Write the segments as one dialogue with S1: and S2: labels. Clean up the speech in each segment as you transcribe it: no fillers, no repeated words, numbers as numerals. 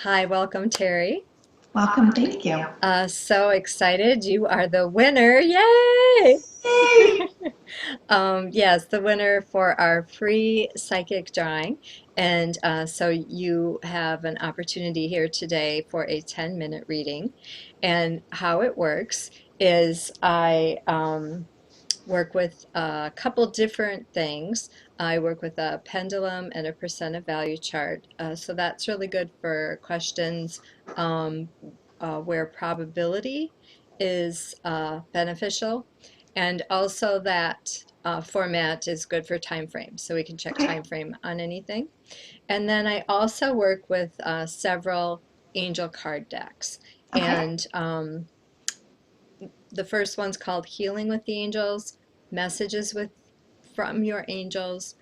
S1: Hi, welcome, Terry.
S2: Welcome, thank you.
S1: So excited. You are the winner. Yay!
S2: Yay!
S1: Yes, the winner for our free psychic drawing. And so you have an opportunity here today for a 10-minute reading. And how it works is I work with a couple different things. I work with a pendulum and a percent of value chart. So that's really good for questions um, where probability is beneficial. And also that format is good for time frame. So we can check
S2: Okay,
S1: time frame on anything. And then I also work with several angel card decks.
S2: okay,
S1: And the first one's called Healing with the Angels, Messages with from Your Angels,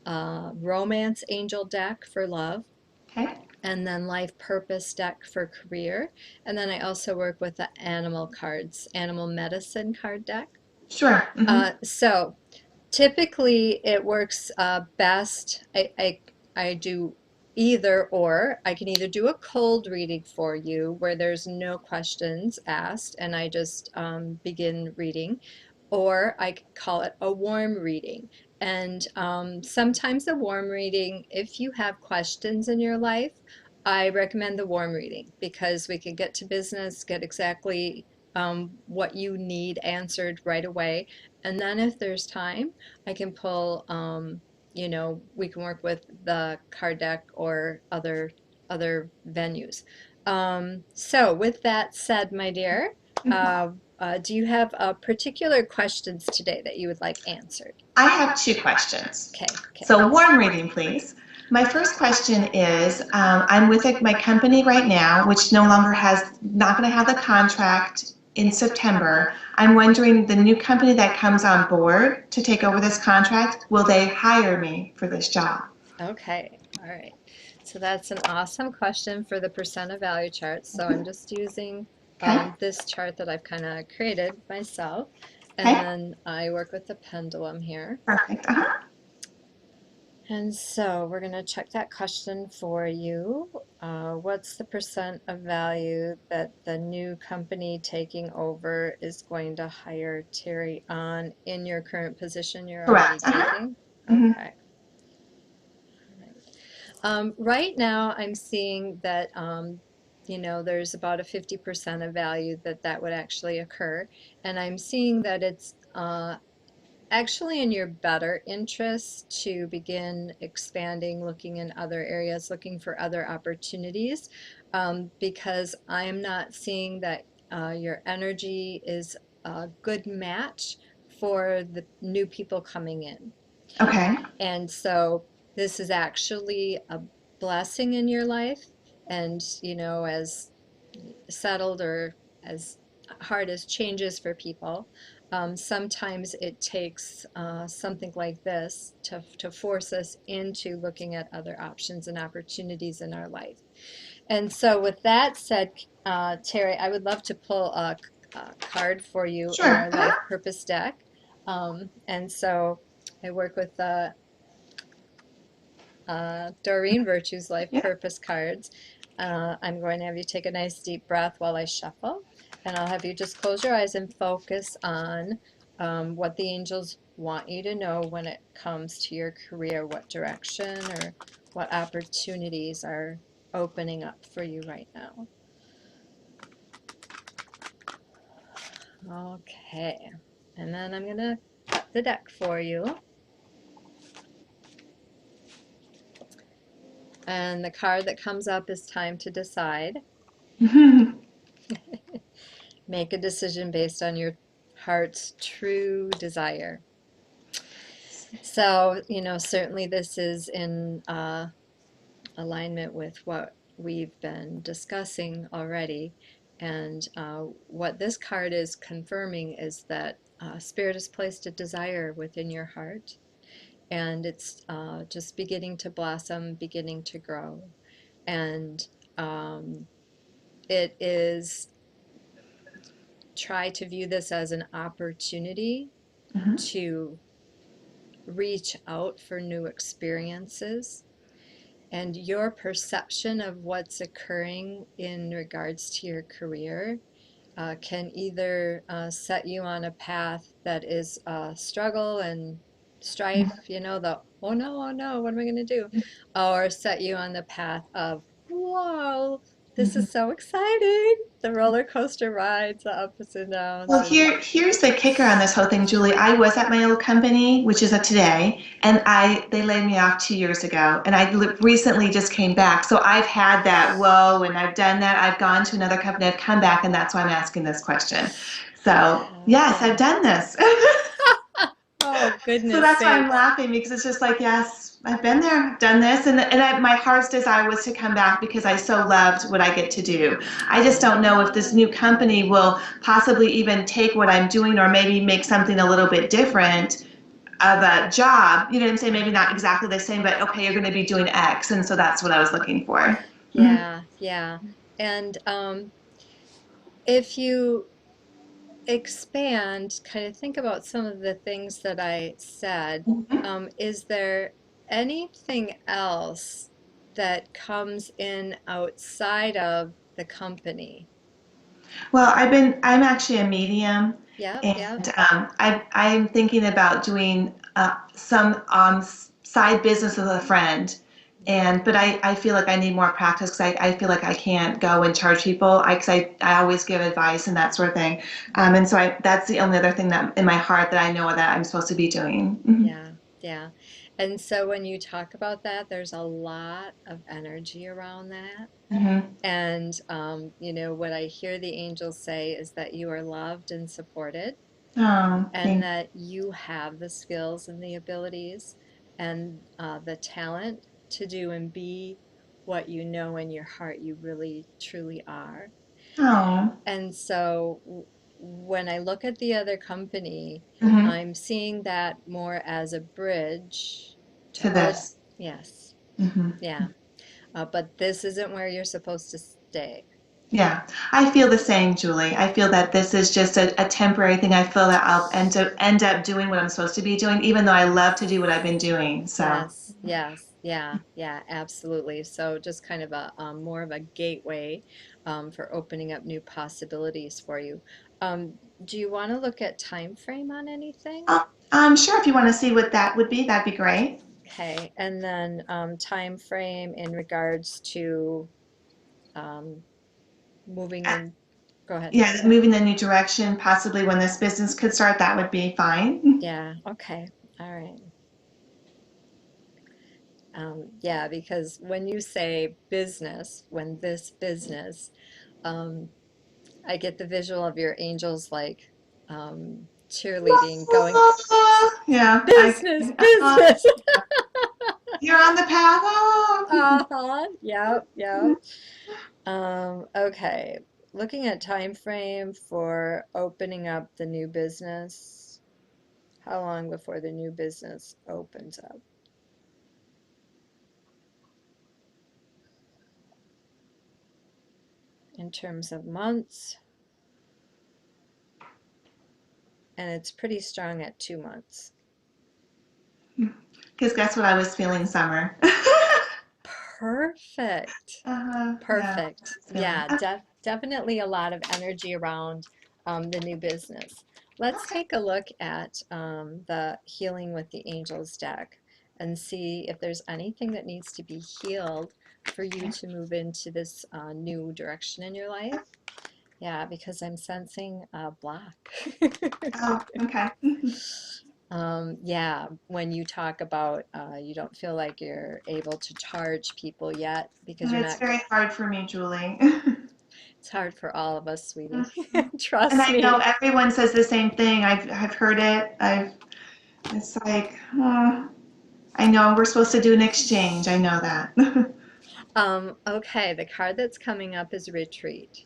S1: Romance Angel deck for love,
S2: okay.
S1: and then Life Purpose deck for career. And then I also work with the animal cards, Animal Medicine card deck.
S2: Sure.
S1: So typically it works best. I do either or. I can either do a cold reading for you where there's no questions asked and I just begin reading, or I could call it a warm reading. And sometimes the warm reading, if you have questions in your life, I recommend the warm reading because we can get to business, get exactly what you need answered right away. And then if there's time, I can pull, we can work with the card deck or other venues. So with that said, my dear,
S2: Mhm.
S1: uh, do you have particular questions today that you would like answered?
S2: I have two questions.
S1: Okay, okay.
S2: So, warm reading, please. My first question is I'm with my company right now, which no longer not going to have the contract in September. I'm wondering the new company that comes on board to take over this contract, will they hire me for this job?
S1: Okay, all right. So that's an awesome question for the percent of value chart. So I'm just using
S2: Okay,
S1: this chart that I've kind of created myself. And
S2: okay,
S1: then I work with the pendulum here.
S2: perfect.
S1: And so we're going to check that question for you. What's the percent of value that the new company taking over is going to hire Terry on in your current position you're already
S2: Correct.
S1: taking?
S2: Hmm.
S1: Okay. Right now, I'm seeing that there's about a 50% of value that would actually occur, and I'm seeing that it's actually in your better interest to begin expanding, looking in other areas, looking for other opportunities, because I'm not seeing that your energy is a good match for the new people coming in.
S2: Okay.
S1: And so this is actually a blessing in your life. And, as settled or as hard as changes for people, sometimes it takes something like this to force us into looking at other options and opportunities in our life. And so, with that said, Terry, I would love to pull a card for you in
S2: Sure.
S1: our life purpose deck. And so, I work with Doreen Virtue's Life
S2: Yeah.
S1: Purpose cards. I'm going to have you take a nice deep breath while I shuffle, and I'll have you just close your eyes and focus on what the angels want you to know when it comes to your career, what direction or what opportunities are opening up for you right now. Okay, and then I'm going to cut the deck for you. And the card that comes up is Time to Decide. Make a decision based on your heart's true desire. So, certainly this is in alignment with what we've been discussing already. And what this card is confirming is that Spirit has placed a desire within your heart, and it's just beginning to blossom, beginning to grow. And um, it is try to view this as an opportunity to reach out for new experiences And your perception of what's occurring in regards to your career can either set you on a path that is struggle and strife, the oh no, what am I going to do? Or set you on the path of, whoa, this
S2: Mhm.
S1: is so exciting. The roller coaster rides, the ups and downs,
S2: Well,
S1: and
S2: here's the kicker on this whole thing, Julie. I was at my old company, which is a today, and they laid me off 2 years ago, and recently just came back. So I've had that whoa, and I've done that. I've gone to another company, I've come back, and that's why I'm asking this question. So yes, I've
S1: yeah.
S2: done this.
S1: Oh,
S2: So
S1: goodness
S2: that's why I'm
S1: sakes.
S2: laughing because it's just like, yes, I've been there, done this, my heart's desire was to come back because I so loved what I get to do. I just don't know if this new company will possibly even take what I'm doing or maybe make something a little bit different of a job. You know what I'm saying? Maybe not exactly the same, but okay, you're going to be doing X, and so that's what I was looking for. Mhm.
S1: Yeah, yeah. And if you expand, kind of think about some of the things that I said,
S2: Mhm.
S1: is there anything else that comes in outside of the company?
S2: Well, I'm actually a medium,
S1: Yep, yep,
S2: and I'm thinking about doing some side business with a friend. But I feel like I need more practice because I feel like I can't go and charge people. Cause I always give advice and that sort of thing. And so that's the only other thing that in my heart that I know that I'm supposed to be doing. Hmm.
S1: yeah, yeah. And so when you talk about that, there's a lot of energy around that.
S2: Hmm.
S1: And, what I hear the angels say is that you are loved and supported,
S2: Oh,
S1: and
S2: thank
S1: that you have the skills and the abilities and the talent to do and be what you know in your heart you really truly are.
S2: you. Oh.
S1: And so when I look at the other company,
S2: Hmm.
S1: I'm seeing that more as a bridge
S2: To
S1: toward,
S2: this.
S1: yes,
S2: Hmm.
S1: yeah. But this isn't where you're supposed to stay.
S2: Yeah, I feel the same, Julie. I feel that this is just a temporary thing. I feel that I'll end up doing what I'm supposed to be doing, even though I love to do what I've been doing. So,
S1: Yes, yes, yeah, yeah, absolutely. So just kind of a more of a gateway for opening up new possibilities for you. Do you want to look at time frame on anything?
S2: I'm sure if you want to see what that would be, that'd be great.
S1: Okay, and then time frame in regards to um, moving
S2: Uh,
S1: in. Go ahead.
S2: yeah, moving the new direction, possibly when this business could start, that would be fine.
S1: Yeah, okay, all right. Yeah, because when you say business, when this business, um, I get the visual of your angels like cheerleading, going,
S2: Yeah,
S1: business, business.
S2: you're on the path. Oh.
S1: Uh-huh. Yep, yep. Okay. Looking at time frame for opening up the new business. How long before the new business opens up in terms of months? And it's pretty strong at 2 months.
S2: Because guess what I was feeling, Summer?
S1: Perfect.
S2: Yeah,
S1: Perfect.
S2: I was feeling.
S1: Yeah, definitely a lot of energy around the new business. Let's
S2: Okay.
S1: take a look at the Healing with the Angels deck and see if there's anything that needs to be healed for you
S2: Okay.
S1: to move into this new direction in your life. Yeah, because I'm sensing a block.
S2: Oh, okay.
S1: Yeah, when you talk about you don't feel like you're able to charge people yet because you're
S2: It's
S1: not,
S2: very hard for me, Julie.
S1: it's hard for all of us, sweetie.
S2: Mhm. And
S1: Trust
S2: I know
S1: me.
S2: everyone says the same thing. I've heard it. It's like, I know we're supposed to do an exchange. I know that.
S1: Okay, the card that's coming up is retreat.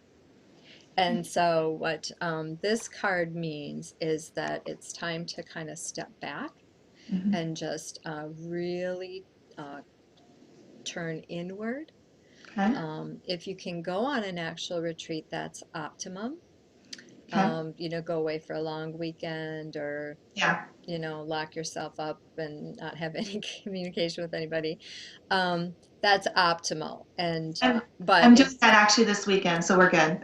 S1: And so, what this card means is that it's time to kind of step back
S2: Mhm.
S1: and just really uh, turn inward.
S2: Okay.
S1: If you can go on an actual retreat, that's optimum.
S2: Okay.
S1: Go away for a long weekend or,
S2: Yeah.
S1: lock yourself up and not have any communication with anybody. Um, That's optimal. And
S2: I'm
S1: but
S2: I'm
S1: if
S2: doing that actually this weekend, so we're good.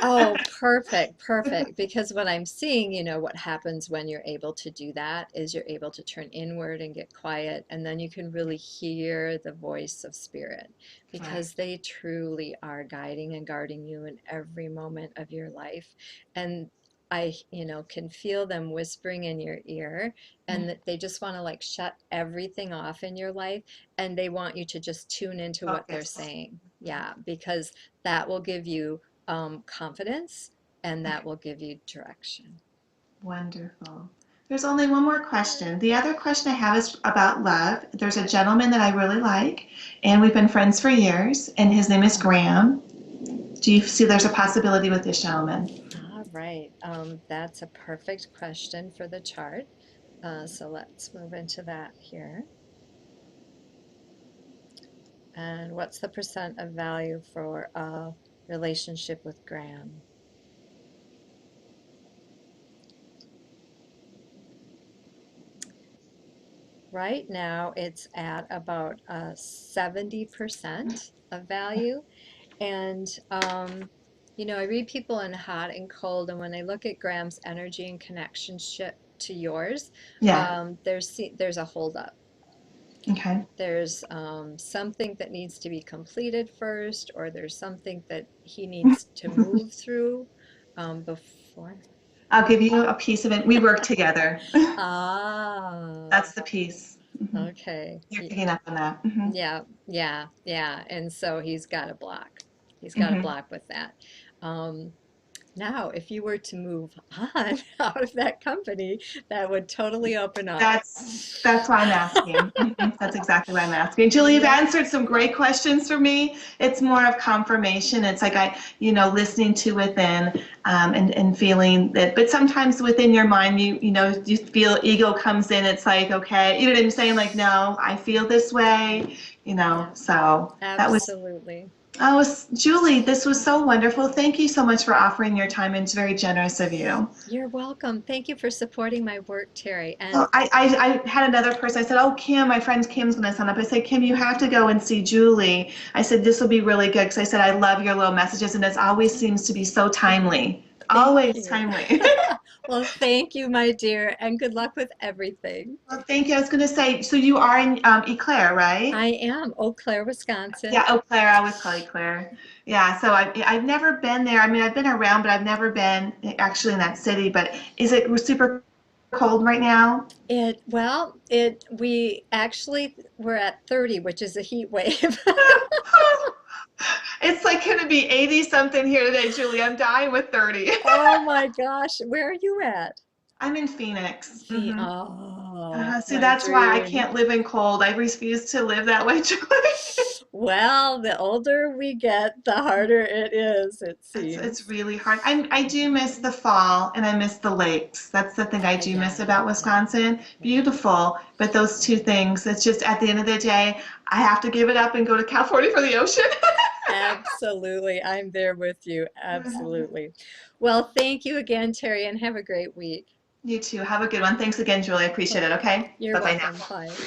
S1: Oh, perfect, perfect. Because what I'm seeing, what happens when you're able to do that is you're able to turn inward and get quiet, and then you can really hear the voice of spirit
S2: Right.
S1: because they truly are guiding and guarding you in every moment of your life. And I can feel them whispering in your ear, and that they just want to like shut everything off in your life, and they want you to just tune into what they're
S2: Focus.
S1: saying. Yeah, because that will give you confidence, and
S2: Okay.
S1: that will give you direction.
S2: Wonderful. There's only one more question. The other question I have is about love. There's a gentleman that I really like, and we've been friends for years, and his name is Graham. Do you see there's a possibility with this gentleman?
S1: All right, that's a perfect question for the chart. So let's move into that here. And what's the percent of value for a relationship with Graham? Right now, it's at about 70% of value. And, I read people in hot and cold, and when I look at Graham's energy and connection to yours,
S2: Yeah.
S1: there's a holdup.
S2: Okay.
S1: There's something that needs to be completed first, or there's something that he needs to move through before.
S2: I'll give you a piece of it. We work together.
S1: Ah,
S2: That's the piece.
S1: okay.
S2: You're picking up on that. Hmm.
S1: Yeah, yeah, yeah. And so he's got a block. He's got a
S2: Hmm.
S1: block with that. Um, Now, if you were to move on out of that company, that would totally open up.
S2: That's why I'm asking. That's exactly why I'm asking. Julie, you've
S1: Yep,
S2: answered some great questions for me. It's more of confirmation. It's like listening to within, and feeling that. But sometimes within your mind, you feel ego comes in. It's like, okay, you know what I'm saying? Like, no, I feel this way.
S1: yep,
S2: So that was.
S1: absolutely.
S2: Oh, Julie, this was so wonderful. Thank you so much for offering your time. It's very generous of you.
S1: You're welcome. Thank you for supporting my work, Terry.
S2: Well,
S1: And
S2: I had another person. I said, "Oh, Kim, my friend Kim's going to sign up." I said, "Kim, you have to go and see Julie." I said, "This will be really good," because I said, "I love your little messages, and it always seems to be so timely.
S1: thank
S2: Always
S1: you.
S2: timely."
S1: Well, thank you, my dear, and good luck with everything.
S2: Well, thank you. I was going to say, so you are in Eclair, right?
S1: I am Eau Claire,
S2: Yeah,
S1: Wisconsin.
S2: Eau Claire. I always call you Claire. Yeah, so I've never been there. I mean, I've been around, but I've never been actually in that city. But is it super cold right now?
S1: We actually we're at 30, which is a heat wave.
S2: It's like going to be 80 something here today, Julie. I'm dying with 30.
S1: Oh my gosh, where are you at?
S2: I'm in Phoenix.
S1: Oh,
S2: See,
S1: my
S2: that's why I
S1: dream.
S2: can't live in cold. I refuse to live that way, Julie.
S1: Well, the older we get, the harder it is, it
S2: It's
S1: seems.
S2: really hard. I do miss the fall and I miss the lakes. That's the thing I do miss
S1: Yeah,
S2: about
S1: yeah,
S2: Wisconsin.
S1: yeah.
S2: Beautiful, but those two things, it's just at the end of the day, I have to give it up and go to California for the ocean.
S1: Absolutely. I'm there with you. Absolutely. Well, thank you again, Terry, and have a great week.
S2: You too. Have a good one. Thanks again, Julie. I appreciate it.
S1: Okay.
S2: Okay.
S1: You're
S2: Bye bye
S1: welcome.
S2: now.
S1: Bye.